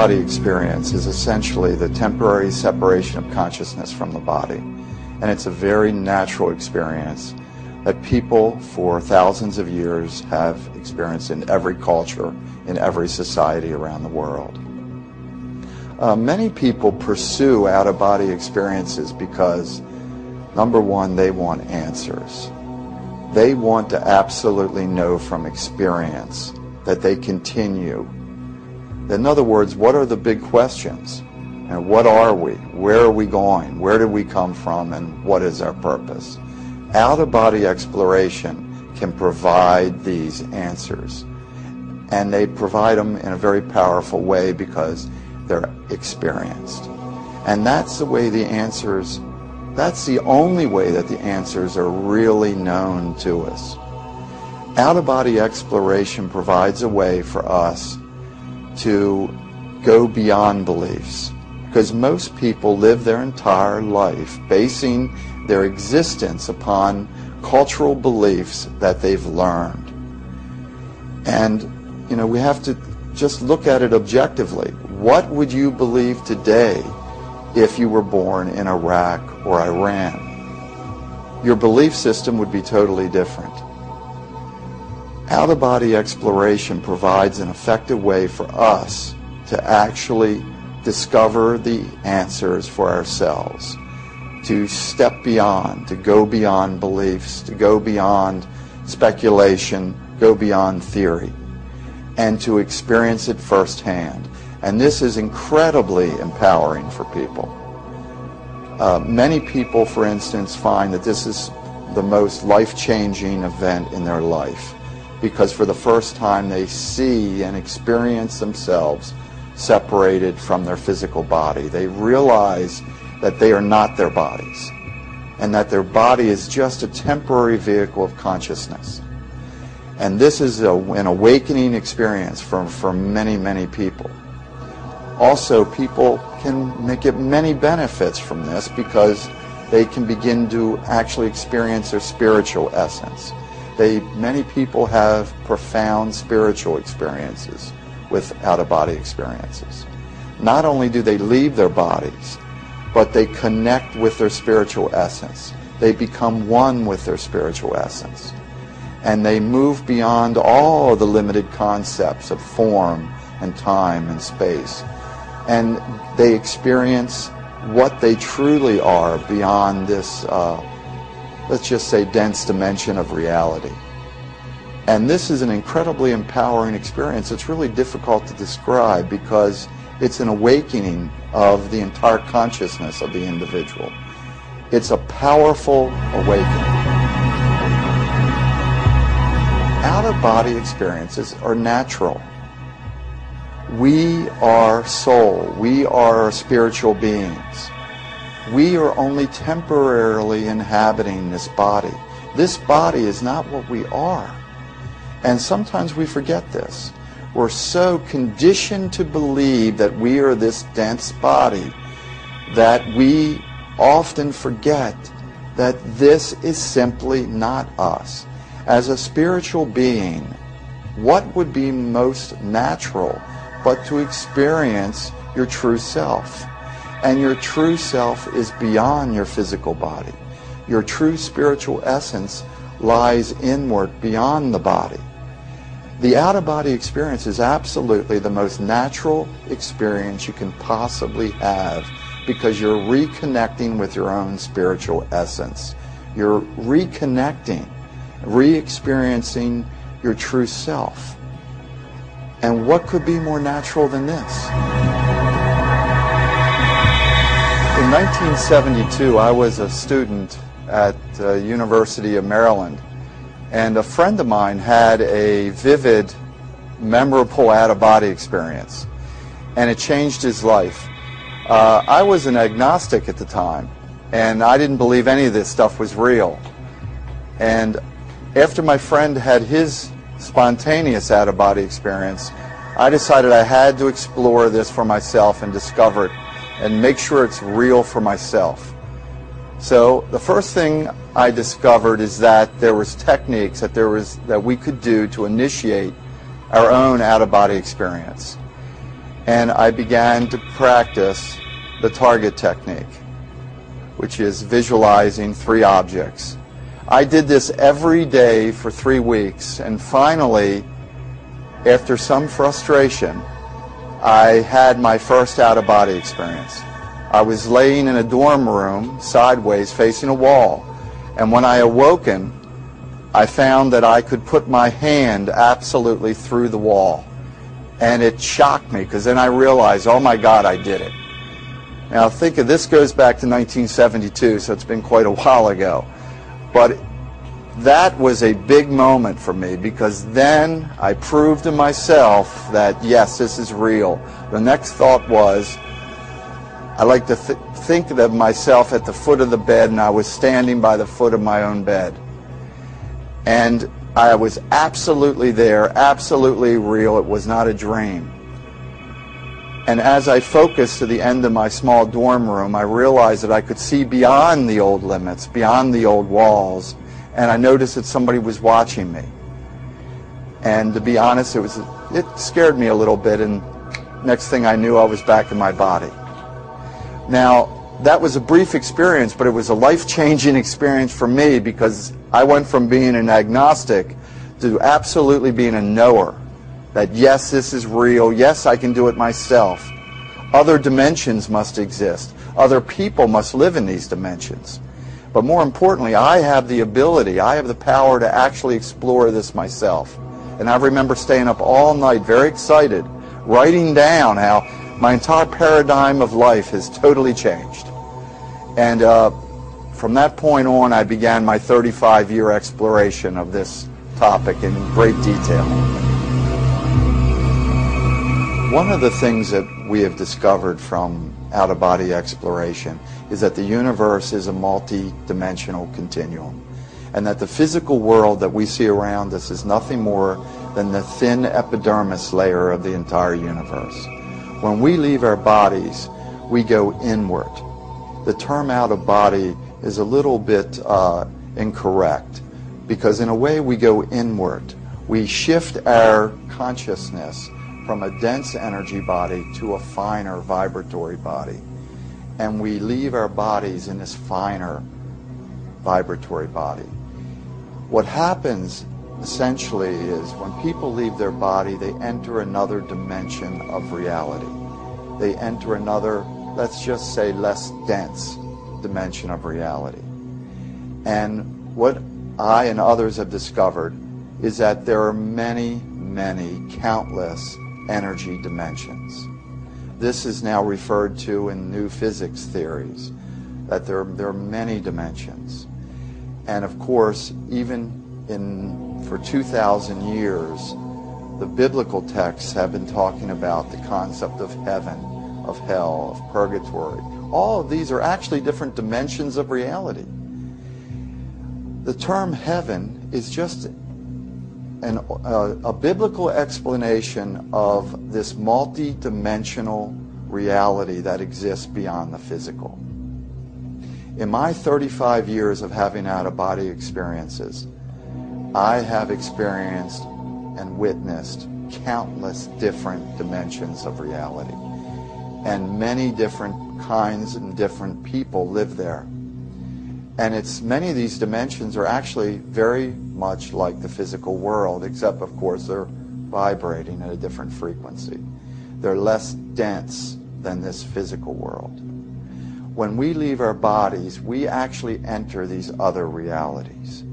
out-of-body experience is essentially the temporary separation of consciousness from the body. And it's a very natural experience that people for thousands of years have experienced in every culture, in every society around the world. Many people pursue out-of-body experiences because, number one, they want answers. They want to absolutely know from experience that they continue. In other words, what are the big questions? And what are we? Where are we going? Where did we come from? And what is our purpose? Out-of-body exploration can provide these answers. And they provide them in a very powerful way because they're experienced. And that's the way the answers, that's the only way that the answers are really known to us. Out-of-body exploration provides a way for us to go beyond beliefs, because most people live their entire life basing their existence upon cultural beliefs that they've learned. And, we have to just look at it objectively. What would you believe today if you were born in Iraq or Iran? Your belief system would be totally different. Out-of-body exploration provides an effective way for us to actually discover the answers for ourselves, to step beyond, to go beyond beliefs, to go beyond speculation, go beyond theory, and to experience it firsthand. And this is incredibly empowering for people. Many people, for instance, find that this is the most life-changing event in their life, because for the first time they see and experience themselves separated from their physical body. They realize that they are not their bodies, and that their body is just a temporary vehicle of consciousness. And this is an awakening experience for many, many people. Also, people can get many benefits from this because they can begin to actually experience their spiritual essence. Many people have profound spiritual experiences with out-of-body experiences. Not only do they leave their bodies, but they connect with their spiritual essence. They become one with their spiritual essence. And they move beyond all the limited concepts of form and time and space. And they experience what they truly are beyond this, let's just say, dense dimension of reality. And this is an incredibly empowering experience. It's really difficult to describe because it's an awakening of the entire consciousness of the individual. It's a powerful awakening. Out-of-body experiences are natural. We are soul. We are spiritual beings. We are only temporarily inhabiting this body. This body is not what we are. And sometimes we forget this. We're so conditioned to believe that we are this dense body that we often forget that this is simply not us. As a spiritual being, what would be most natural but to experience your true self? And your true self is beyond your physical body. Your true spiritual essence lies inward beyond the body. The out-of-body experience is absolutely the most natural experience you can possibly have because you're reconnecting with your own spiritual essence. You're reconnecting, re-experiencing your true self. And what could be more natural than this? In 1972, I was a student at the University of Maryland, and a friend of mine had a vivid, memorable out-of-body experience, and it changed his life. I was an agnostic at the time, and I didn't believe any of this stuff was real. And after my friend had his spontaneous out-of-body experience, I decided I had to explore this for myself and discover it and make sure it's real for myself. So the first thing I discovered is that there was techniques that we could do to initiate our own out-of-body experience. and I began to practice the target technique, which is visualizing 3 objects. I did this every day for 3 weeks, and finally, after some frustration, I had my first out-of-body experience. I was laying in a dorm room, sideways, facing a wall, and when I awoken, I found that I could put my hand absolutely through the wall. And it shocked me, because then I realized, oh my God, I did it. Now think of this, goes back to 1972, so it's been quite a while ago. But that was a big moment for me, because then I proved to myself that, yes, this is real. The next thought was, I like to think of myself at the foot of the bed, and I was standing by the foot of my own bed. And I was absolutely there, absolutely real. It was not a dream. And as I focused to the end of my small dorm room, I realized that I could see beyond the old limits, beyond the old walls, and I noticed that somebody was watching me. And to be honest, it scared me a little bit, and next thing I knew, I was back in my body. Now, that was a brief experience, but it was a life-changing experience for me, because I went from being an agnostic to absolutely being a knower. That yes, this is real. Yes, I can do it myself. Other dimensions must exist. Other people must live in these dimensions. But more importantly, I have the ability, I have the power to actually explore this myself. And I remember staying up all night, very excited, writing down how my entire paradigm of life has totally changed. And from that point on, I began my 35-year exploration of this topic in great detail. One of the things that we have discovered from out-of-body exploration is that the universe is a multi-dimensional continuum, and that the physical world that we see around us is nothing more than the thin epidermis layer of the entire universe. When we leave our bodies, we go inward. The term out-of-body is a little bit incorrect, because in a way we go inward. We shift our consciousness from a dense energy body to a finer vibratory body. And we leave our bodies in this finer vibratory body. What happens essentially is when people leave their body, they enter another dimension of reality. They enter another, let's just say, less dense dimension of reality. And what I and others have discovered is that there are many, countless energy dimensions. This is now referred to in new physics theories, that there are many dimensions. And of course, even for 2,000 years, the biblical texts have been talking about the concept of heaven, of hell, of purgatory. All of these are actually different dimensions of reality. The term heaven is just a biblical explanation of this multi-dimensional reality that exists beyond the physical. In my 35 years of having out-of-body experiences, I have experienced and witnessed countless different dimensions of reality. And many different kinds and different people live there. And many of these dimensions are actually very much like the physical world, except, of course, they're vibrating at a different frequency. They're less dense than this physical world. When we leave our bodies, we actually enter these other realities.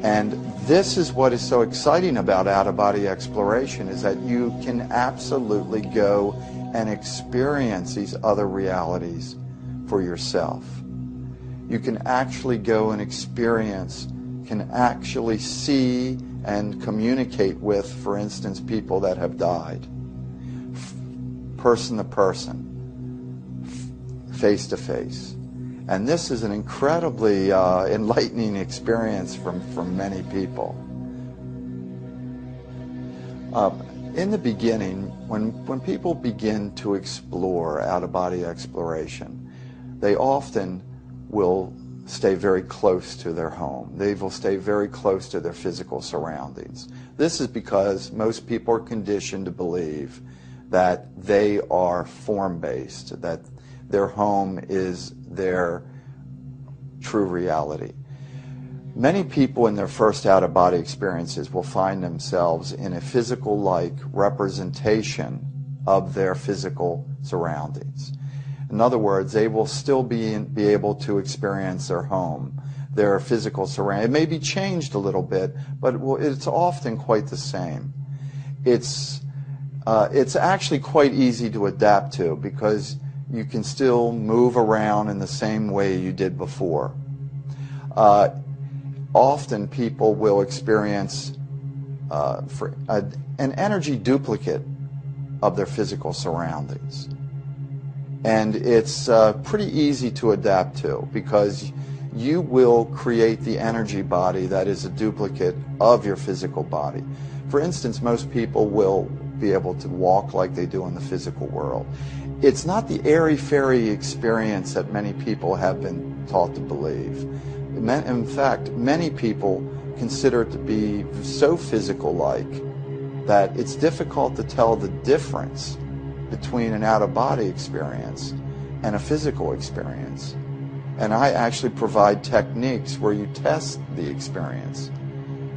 And this is what is so exciting about out-of-body exploration, is that you can absolutely go and experience these other realities for yourself. You can actually go and experience, can actually see and communicate with, for instance, people that have died, person to person, face to face. And this is an incredibly enlightening experience for many people. In the beginning, when people begin to explore out-of-body exploration, they often will stay very close to their home. They will stay very close to their physical surroundings. This is because most people are conditioned to believe that they are form-based, that their home is their true reality. Many people in their first out-of-body experiences will find themselves in a physical-like representation of their physical surroundings. In other words, they will still be able to experience their home, their physical surroundings. It may be changed a little bit, but it's often quite the same. It's actually quite easy to adapt to because you can still move around in the same way you did before. Often people will experience an energy duplicate of their physical surroundings. And it's pretty easy to adapt to because you will create the energy body that is a duplicate of your physical body. For instance, most people will be able to walk like they do in the physical world. It's not the airy-fairy experience that many people have been taught to believe. In fact, many people consider it to be so physical-like that it's difficult to tell the difference between an out-of-body experience and a physical experience. And I actually provide techniques where you test the experience.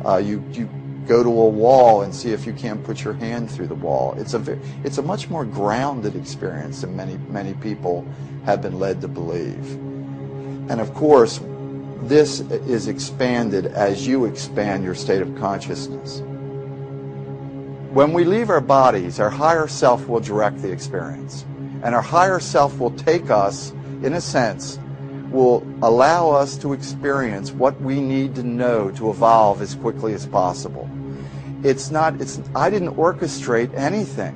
You go to a wall and see if you can't put your hand through the wall. It's a much more grounded experience than many people have been led to believe. And of course, this is expanded as you expand your state of consciousness. When we leave our bodies, our higher self will direct the experience. And our higher self will take us, in a sense, will allow us to experience what we need to know to evolve as quickly as possible. I didn't orchestrate anything.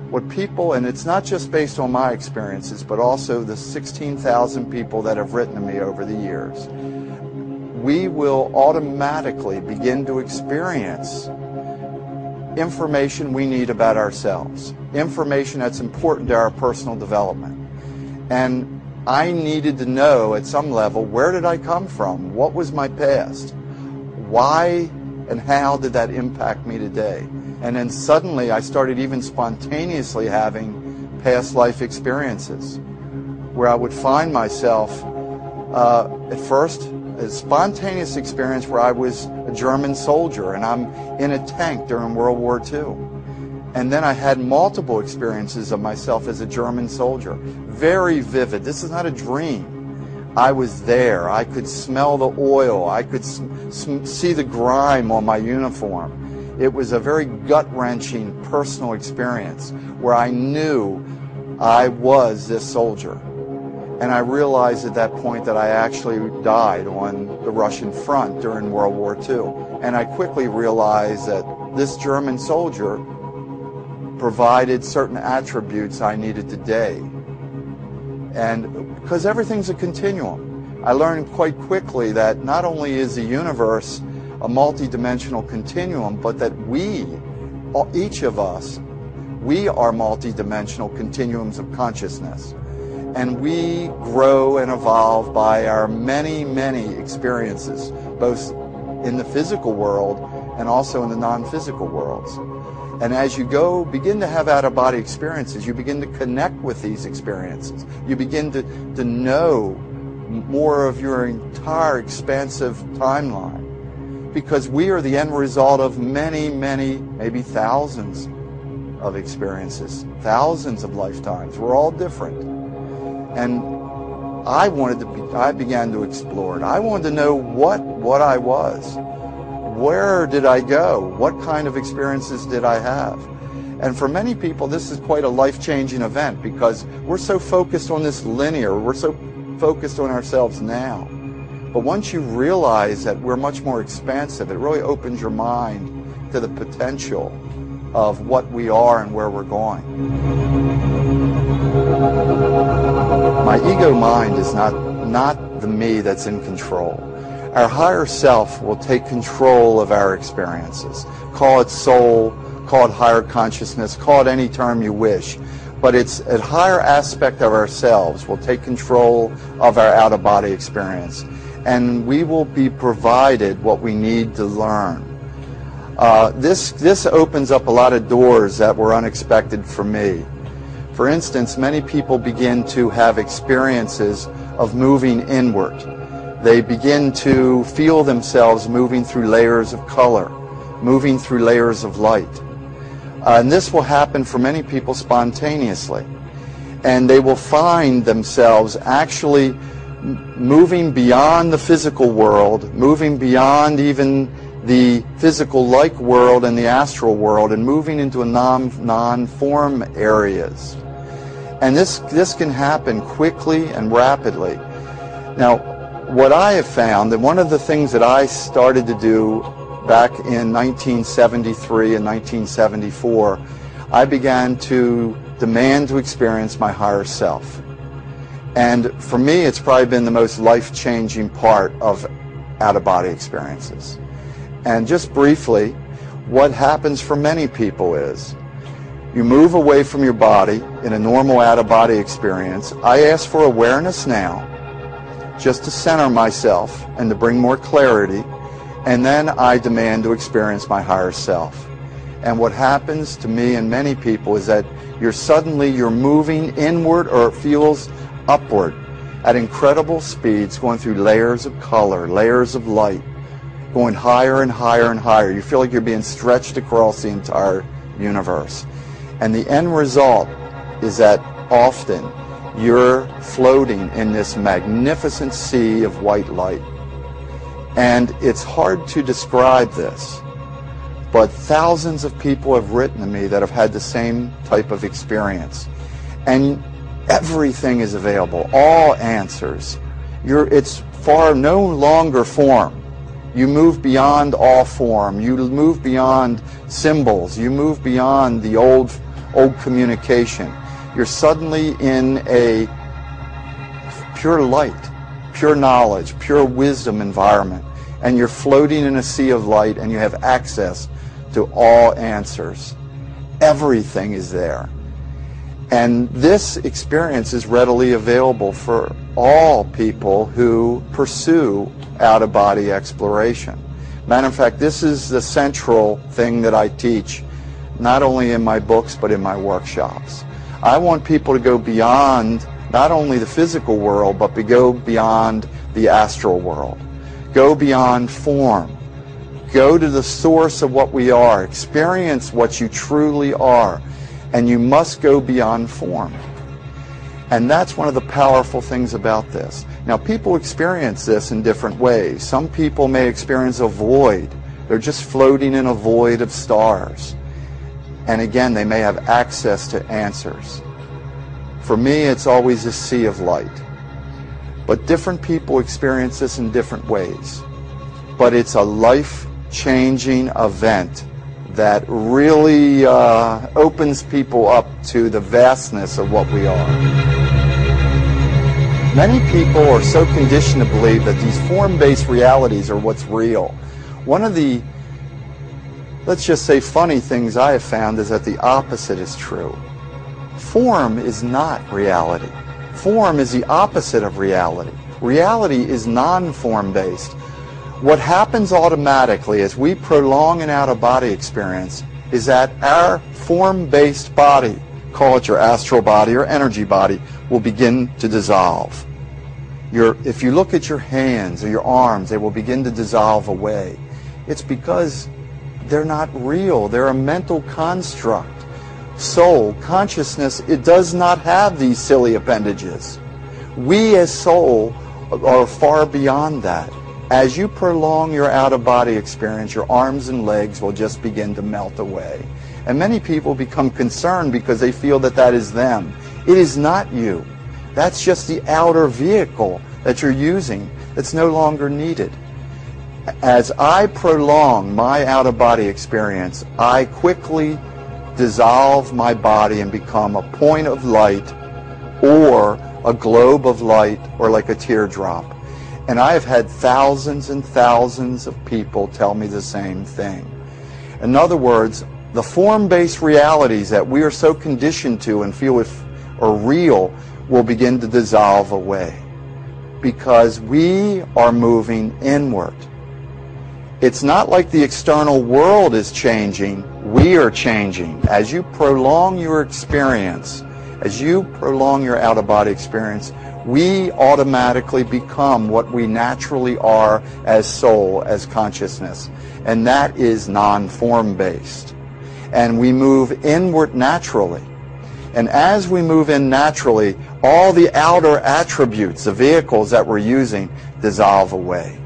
What people, and it's not just based on my experiences, but also the 16,000 people that have written to me over the years, we will automatically begin to experience information we need about ourselves, information that's important to our personal development. And I needed to know at some level, where did I come from? What was my past? Why and how did that impact me today? And then suddenly I started even spontaneously having past life experiences where I would find myself at first a spontaneous experience where I was a German soldier and I'm in a tank during World War II. And then I had multiple experiences of myself as a German soldier. Very vivid. This is not a dream. I was there. I could smell the oil. I could see the grime on my uniform. It was a very gut-wrenching personal experience where I knew I was this soldier. And I realized at that point that I actually died on the Russian front during World War II. And I quickly realized that this German soldier provided certain attributes I needed today. And because everything's a continuum, I learned quite quickly that not only is the universe a multidimensional continuum, but that we, each of us, we are multidimensional continuums of consciousness. And we grow and evolve by our many, many experiences, both in the physical world and also in the non-physical worlds. And as you begin to have out-of-body experiences, you begin to connect with these experiences. You begin to know more of your entire expansive timeline. Because we are the end result of many, many, maybe thousands of experiences, thousands of lifetimes. We're all different. And I began to explore it. I wanted to know what I was. Where did I go? What kind of experiences did I have? And for many people, this is quite a life-changing event because we're so focused on this linear, we're so focused on ourselves now. But once you realize that we're much more expansive, it really opens your mind to the potential of what we are and where we're going. My ego mind is not the me that's in control. Our higher self will take control of our experiences. Call it soul, call it higher consciousness, call it any term you wish. But it's a higher aspect of ourselves will take control of our out-of-body experience. And we will be provided what we need to learn. This opens up a lot of doors that were unexpected for me. For instance, many people begin to have experiences of moving inward. They begin to feel themselves moving through layers of color, moving through layers of light. And this will happen for many people spontaneously. And they will find themselves actually moving beyond the physical world, moving beyond even the physical-like world and the astral world, and moving into a non-form areas. And this can happen quickly and rapidly. Now, what I have found, and one of the things that I started to do back in 1973 and 1974, I began to demand to experience my higher self. And for me, it's probably been the most life-changing part of out-of-body experiences. And just briefly, what happens for many people is you move away from your body in a normal out-of-body experience. I ask for awareness now, just to center myself and to bring more clarity, and then I demand to experience my higher self. And what happens to me and many people is that you're moving inward, or it feels upward at incredible speeds, going through layers of color, layers of light, going higher and higher and higher. You feel like you're being stretched across the entire universe. And the end result is that often you're floating in this magnificent sea of white light. And it's hard to describe this, but thousands of people have written to me that have had the same type of experience. And everything is available, all answers. It's far no longer form. You move beyond all form. You move beyond symbols. You move beyond the old communication. You're suddenly in a pure light, pure knowledge, pure wisdom environment. And you're floating in a sea of light, and you have access to all answers. Everything is there. And this experience is readily available for all people who pursue out-of-body exploration. Matter of fact, this is the central thing that I teach, not only in my books, but in my workshops. I want people to go beyond not only the physical world, but to go beyond the astral world. Go beyond form. Go to the source of what we are. Experience what you truly are. And you must go beyond form. And that's one of the powerful things about this. Now, people experience this in different ways. Some people may experience a void. They're just floating in a void of stars. And again, they may have access to answers. For me, it's always a sea of light. But different people experience this in different ways. But it's a life-changing event that really opens people up to the vastness of what we are. Many people are so conditioned to believe that these form-based realities are what's real. One of the, let's just say, funny things I have found is that the opposite is true. Form is not reality. Form is the opposite of reality. Reality is non-form based. What happens automatically as we prolong an out-of-body experience is that our form-based body, call it your astral body or energy body, will begin to dissolve. If you look at your hands or your arms, they will begin to dissolve away. It's because they're not real. They're a mental construct. Soul, consciousness, it does not have these silly appendages. We as soul are far beyond that. As you prolong your out-of-body experience, your arms and legs will just begin to melt away. And many people become concerned because they feel that that is them. It is not you. That's just the outer vehicle that you're using that's no longer needed. As I prolong my out-of-body experience, I quickly dissolve my body and become a point of light or a globe of light or like a teardrop. And I have had thousands and thousands of people tell me the same thing. In other words, the form-based realities that we are so conditioned to and feel are real will begin to dissolve away because we are moving inward. It's not like the external world is changing. We are changing. As you prolong your experience, as you prolong your out-of-body experience, we automatically become what we naturally are as soul, as consciousness. And that is non-form based. And we move inward naturally. And as we move in naturally, all the outer attributes, the vehicles that we're using, dissolve away.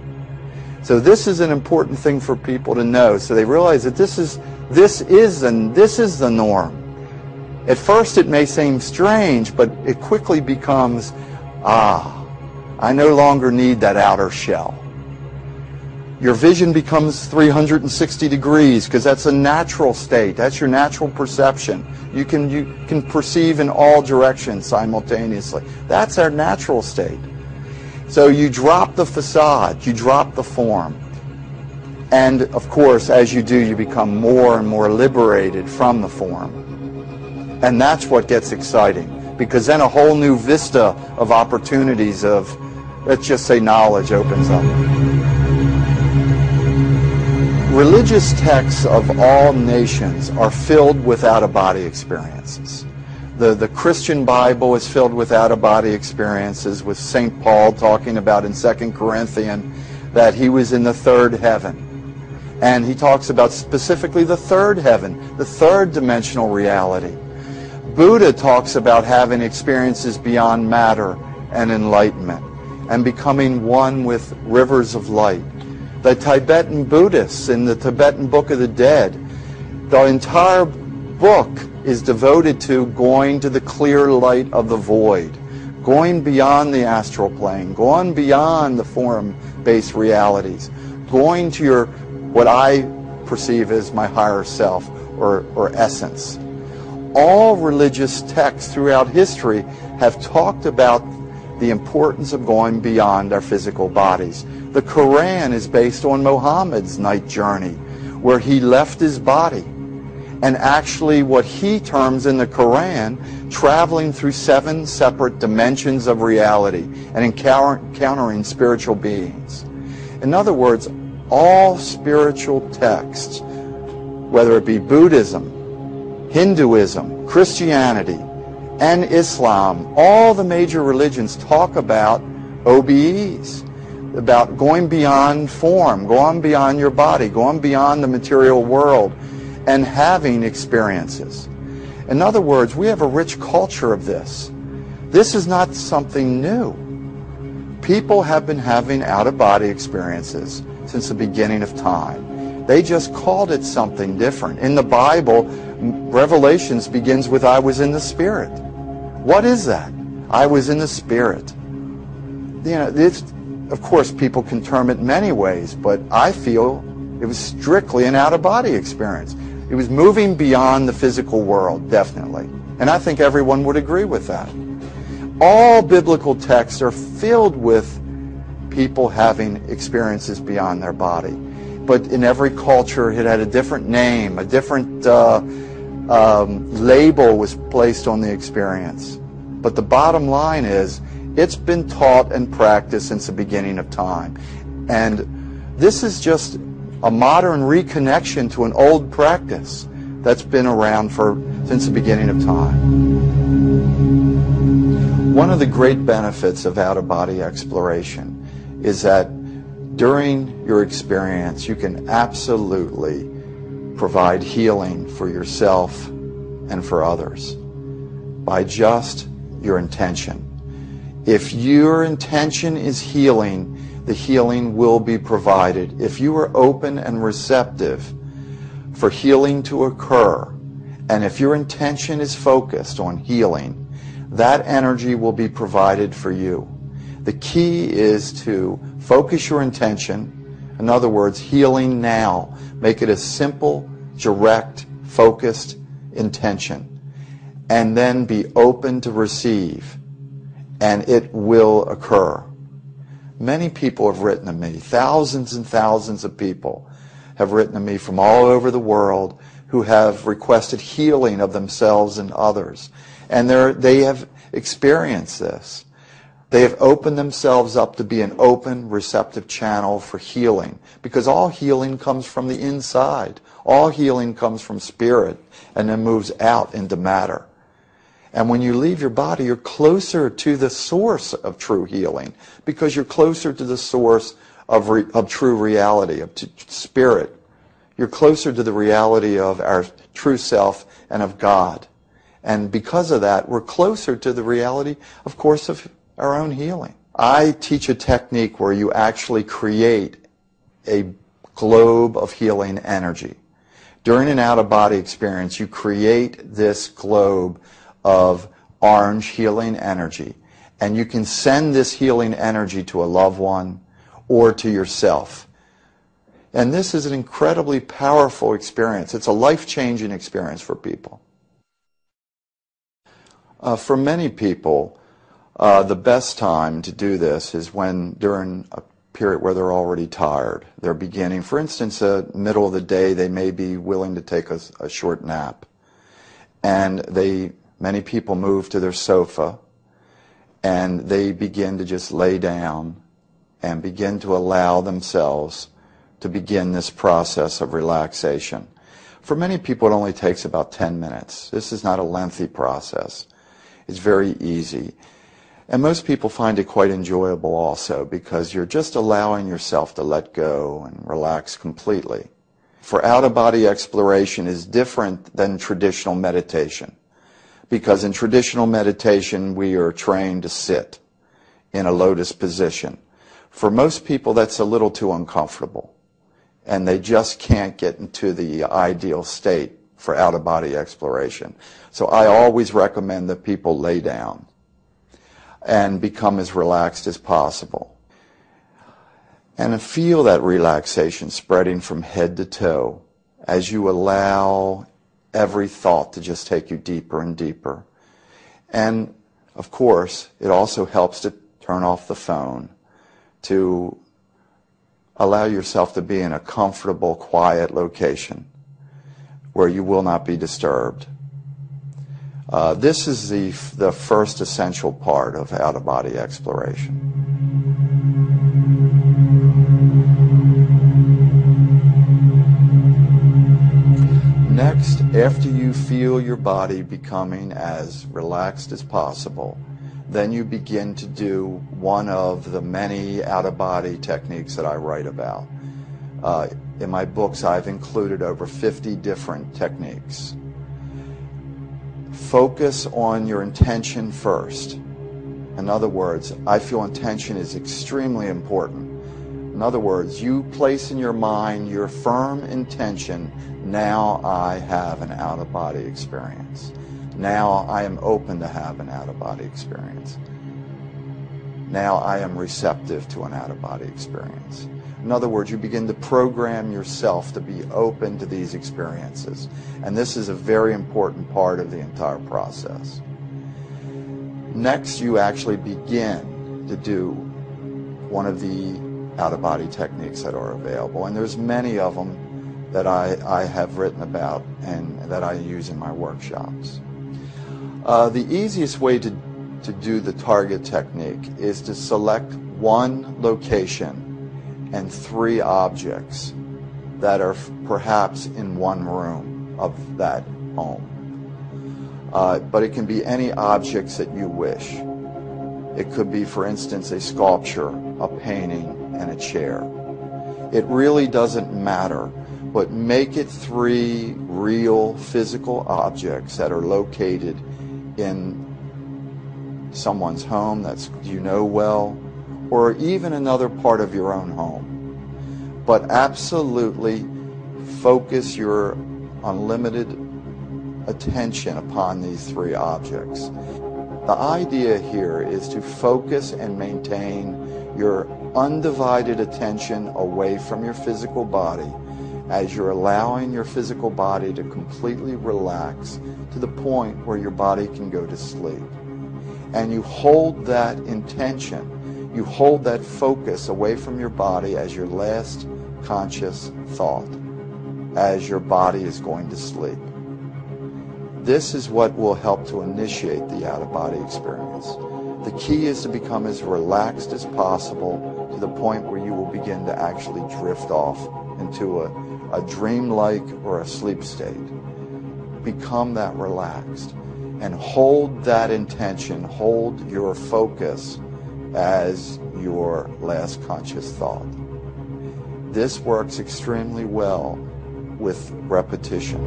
So this is an important thing for people to know, so they realize that this is the norm. At first it may seem strange, but it quickly becomes, I no longer need that outer shell. Your vision becomes 360 degrees because that's a natural state. That's your natural perception. You can perceive in all directions simultaneously. That's our natural state. So you drop the facade, you drop the form. And of course, as you do, you become more and more liberated from the form. And that's what gets exciting, because then a whole new vista of opportunities of, let's just say, knowledge opens up. Religious texts of all nations are filled with out-of-body experiences. The Christian Bible is filled with out-of-body experiences, with St. Paul talking about in 2 Corinthians that he was in the third heaven. And he talks about specifically the third heaven, the third dimensional reality. Buddha talks about having experiences beyond matter and enlightenment and becoming one with rivers of light. The Tibetan Buddhists in the Tibetan Book of the Dead, the entire book is devoted to going to the clear light of the void, going beyond the astral plane, going beyond the form-based realities, going to your, what I perceive as my higher self or essence. All religious texts throughout history have talked about the importance of going beyond our physical bodies. The Quran is based on Muhammad's night journey, where he left his body. And actually what he terms in the Quran, traveling through 7 separate dimensions of reality and encountering spiritual beings. In other words, all spiritual texts, whether it be Buddhism, Hinduism, Christianity, and Islam, all the major religions talk about OBEs, about going beyond form, going beyond your body, going beyond the material world, and having experiences. In other words, we have a rich culture of this. This is not something new. People have been having out-of-body experiences since the beginning of time. They just called it something different. In the Bible, Revelations begins with, I was in the Spirit. What is that? I was in the Spirit. You know, this, of course, people can term it many ways, but I feel it was strictly an out-of-body experience. It was moving beyond the physical world, definitely. And I think everyone would agree with that. All biblical texts are filled with people having experiences beyond their body. But in every culture, it had a different name, a different label was placed on the experience. But the bottom line is, it's been taught and practiced since the beginning of time. And this is just a modern reconnection to an old practice that's been around since the beginning of time. One of the great benefits of out-of-body exploration is that during your experience, you can absolutely provide healing for yourself and for others by just your intention. If your intention is healing, the healing will be provided. If you are open and receptive for healing to occur, and if your intention is focused on healing, that energy will be provided for you. The key is to focus your intention. In other words, healing now. Make it a simple, direct, focused intention. And then be open to receive. And it will occur. Many people have written to me. Thousands and thousands of people have written to me from all over the world who have requested healing of themselves and others. And they have experienced this. They have opened themselves up to be an open, receptive channel for healing, because all healing comes from the inside. All healing comes from spirit and then moves out into matter. And when you leave your body, you're closer to the source of true healing, because you're closer to the source of true reality, of spirit. You're closer to the reality of our true self and of God. And because of that, we're closer to the reality, of course, of our own healing. I teach a technique where you actually create a globe of healing energy. During an out-of-body experience, you create this globe of orange healing energy, and you can send this healing energy to a loved one or to yourself. And this is an incredibly powerful experience. It's a life-changing experience for people. For many people, the best time to do this is during a period where they're already tired. They're beginning, for instance, middle of the day, they may be willing to take a short nap. And many people move to their sofa and they begin to just lay down and begin to allow themselves to begin this process of relaxation. For many people, it only takes about 10 minutes. This is not a lengthy process. It's very easy. And most people find it quite enjoyable also, because you're just allowing yourself to let go and relax completely. For out-of-body exploration is different than traditional meditation, because in traditional meditation we are trained to sit in a lotus position. For most people that's a little too uncomfortable, and they just can't get into the ideal state for out-of-body exploration. So I always recommend that people lay down and become as relaxed as possible. And feel that relaxation spreading from head to toe as you allow every thought to just take you deeper and deeper. And, of course, it also helps to turn off the phone, to allow yourself to be in a comfortable, quiet location where you will not be disturbed. This is the first essential part of out-of-body exploration. Next, after you feel your body becoming as relaxed as possible, then you begin to do one of the many out-of-body techniques that I write about. In my books, I've included over 50 different techniques. Focus on your intention first. In other words, I feel intention is extremely important. In other words, you place in your mind your firm intention, now I have an out-of-body experience. Now I am open to have an out-of-body experience. Now I am receptive to an out-of-body experience. In other words, you begin to program yourself to be open to these experiences. And this is a very important part of the entire process. Next, you actually begin to do one of the out-of-body techniques that are available. And there's many of them that I have written about and that I use in my workshops. The easiest way to do the target technique is to select one location and 3 objects that are perhaps in one room of that home. But it can be any objects that you wish. It could be, for instance, a sculpture, a painting, and a chair. It really doesn't matter, but make it 3 real physical objects that are located in someone's home that you know well, or even another part of your own home. But absolutely focus your unlimited attention upon these 3 objects. The idea here is to focus and maintain your undivided attention away from your physical body as you're allowing your physical body to completely relax to the point where your body can go to sleep. And you hold that intention, you hold that focus away from your body as your last conscious thought, as your body is going to sleep. This is what will help to initiate the out-of-body experience. The key is to become as relaxed as possible to the point where you will begin to actually drift off into a dreamlike or a sleep state. Become that relaxed and hold that intention, hold your focus as your last conscious thought. This works extremely well with repetition.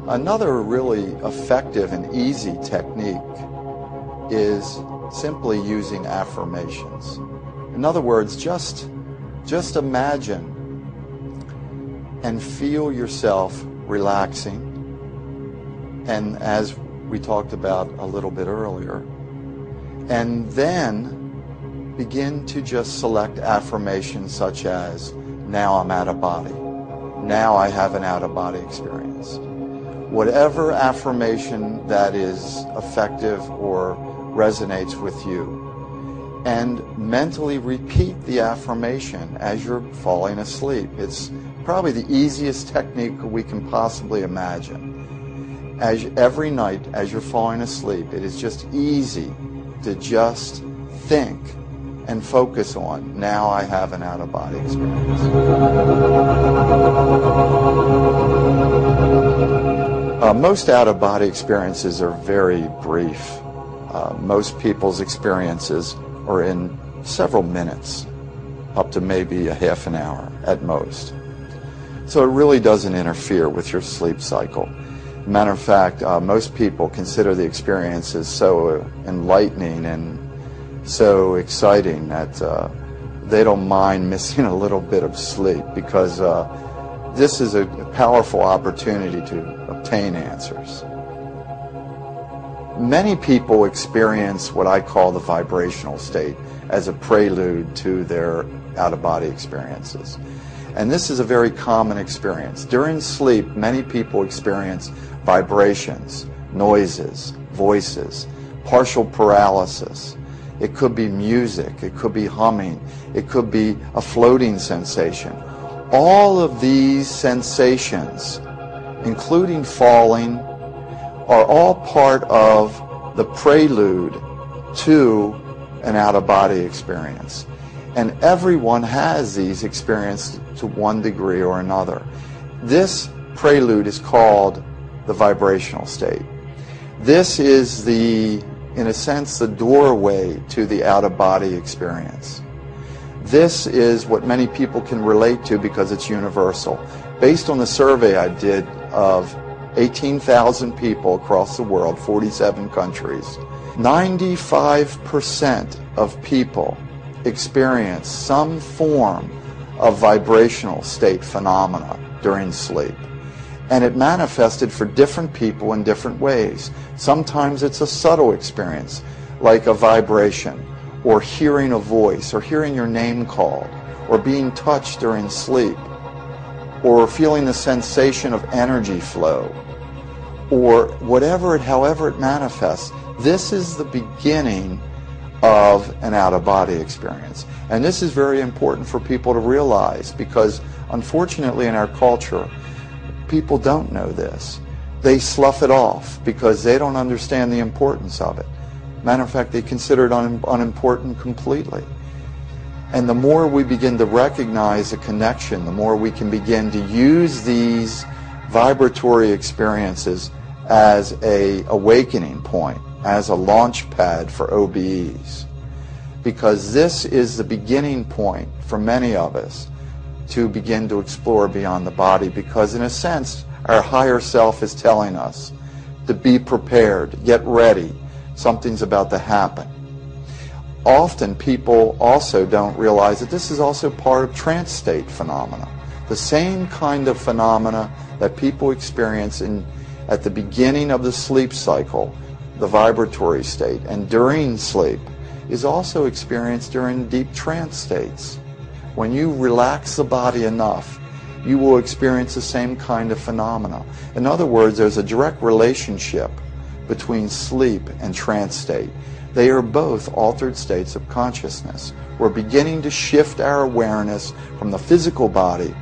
Another really effective and easy technique is simply using affirmations. In other words, just imagine and feel yourself relaxing, and as we talked about a little bit earlier, and then begin to just select affirmations such as, now I'm out of body, now I have an out-of-body experience. Whatever affirmation that is effective or resonates with you, and mentally repeat the affirmation as you're falling asleep. It's probably the easiest technique we can possibly imagine. Every night as you're falling asleep, it is just easy to just think and focus on, now I have an out-of-body experience. Most out-of-body experiences are very brief. Most people's experiences are in several minutes, up to maybe a half an hour at most. So it really doesn't interfere with your sleep cycle. Matter of fact, most people consider the experiences so enlightening and so exciting that they don't mind missing a little bit of sleep, because this is a powerful opportunity to obtain answers. Many people experience what I call the vibrational state as a prelude to their out-of-body experiences. And this is a very common experience. During sleep, many people experience vibrations, noises, voices, partial paralysis. It could be music, it could be humming, it could be a floating sensation. All of these sensations, including falling, are all part of the prelude to an out-of-body experience. And everyone has these experiences to one degree or another. This prelude is called the vibrational state. This is in a sense, the doorway to the out-of-body experience. This is what many people can relate to because it's universal. Based on the survey I did of 18,000 people across the world, 47 countries, 95% of people experience some form of vibrational state phenomena during sleep. And it manifested for different people in different ways. Sometimes it's a subtle experience, like a vibration, or hearing a voice, or hearing your name called, or being touched during sleep, or feeling the sensation of energy flow, or however it manifests. This is the beginning of an out-of-body experience. And this is very important for people to realize, because unfortunately in our culture, people don't know this. They slough it off because they don't understand the importance of it. Matter of fact, they consider it unimportant completely. And the more we begin to recognize a connection, the more we can begin to use these vibratory experiences as an awakening point, as a launch pad for OBEs. Because this is the beginning point for many of us to begin to explore beyond the body, because in a sense, our higher self is telling us to be prepared, get ready, something's about to happen. Often people also don't realize that this is also part of trance state phenomena. The same kind of phenomena that people experience at the beginning of the sleep cycle, the vibratory state, and during sleep, is also experienced during deep trance states. When you relax the body enough, you will experience the same kind of phenomena. In other words, there's a direct relationship between sleep and trance state. They are both altered states of consciousness. We're beginning to shift our awareness from the physical body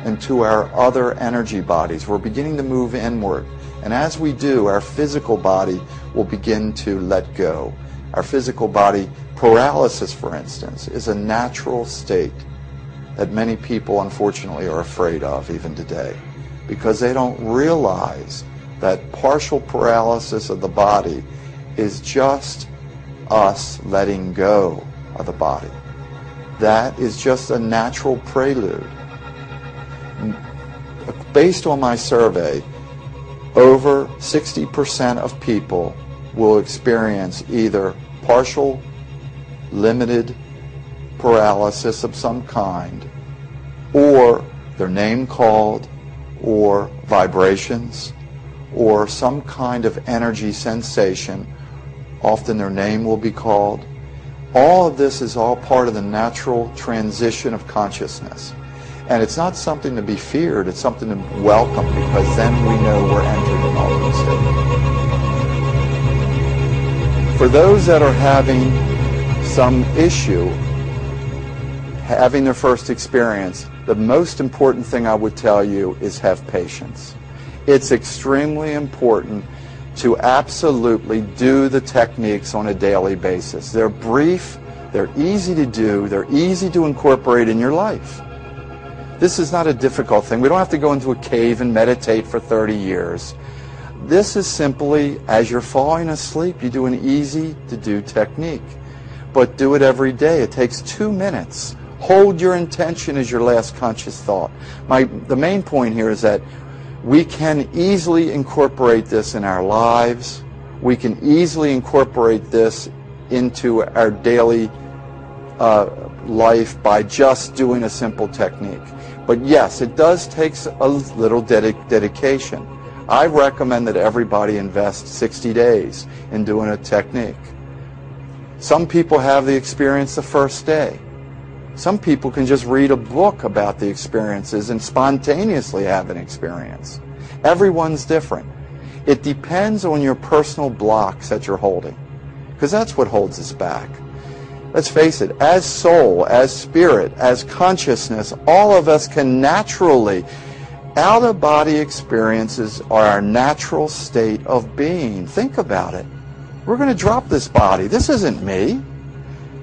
into our other energy bodies. We're beginning to move inward. And as we do, our physical body will begin to let go. Our physical body, paralysis, for instance, is a natural state that many people, unfortunately, are afraid of even today, because they don't realize that partial paralysis of the body is just us letting go of the body. That is just a natural prelude. Based on my survey, over 60% of people will experience either partial, limited paralysis of some kind, or their name called, or vibrations, or some kind of energy sensation. Often their name will be called. All of this is all part of the natural transition of consciousness. And it's not something to be feared, it's something to welcome, because then we know we're entering an altered state. For those that are having some issue, having their first experience, the most important thing I would tell you is have patience. It's extremely important to absolutely do the techniques on a daily basis. They're brief, they're easy to do, they're easy to incorporate in your life. This is not a difficult thing. We don't have to go into a cave and meditate for 30 years. This is simply, as you're falling asleep, you do an easy-to-do technique. But do it every day. It takes 2 minutes. Hold your intention as your last conscious thought. The main point here is that we can easily incorporate this in our lives. We can easily incorporate this into our daily life by just doing a simple technique. But yes, it does take a little dedication. I recommend that everybody invest 60 days in doing a technique. Some people have the experience the first day. Some people can just read a book about the experiences and spontaneously have an experience. Everyone's different. It depends on your personal blocks that you're holding, because that's what holds us back. Let's face it, as soul, as spirit, as consciousness, all of us can naturally, out-of-body experiences are our natural state of being. Think about it. We're going to drop this body. This isn't me.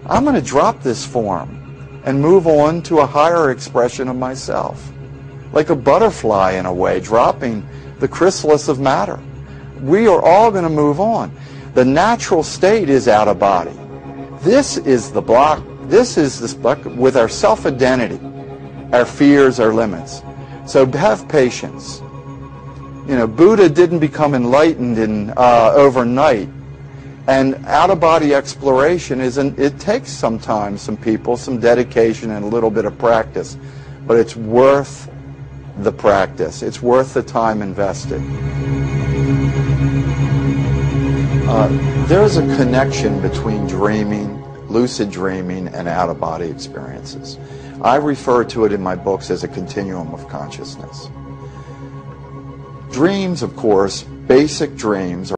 I'm going to drop this form and move on to a higher expression of myself. Like a butterfly, in a way, dropping the chrysalis of matter. We are all going to move on. The natural state is out of body. This is the block. This is this block with our self-identity, our fears, our limits. So have patience. You know, Buddha didn't become enlightened overnight. And out-of-body exploration it takes sometimes some people, some dedication and a little bit of practice. But it's worth the practice. It's worth the time invested. There's a connection between dreaming, lucid dreaming, and out-of-body experiences. I refer to it in my books as a continuum of consciousness. Dreams, of course, basic dreams,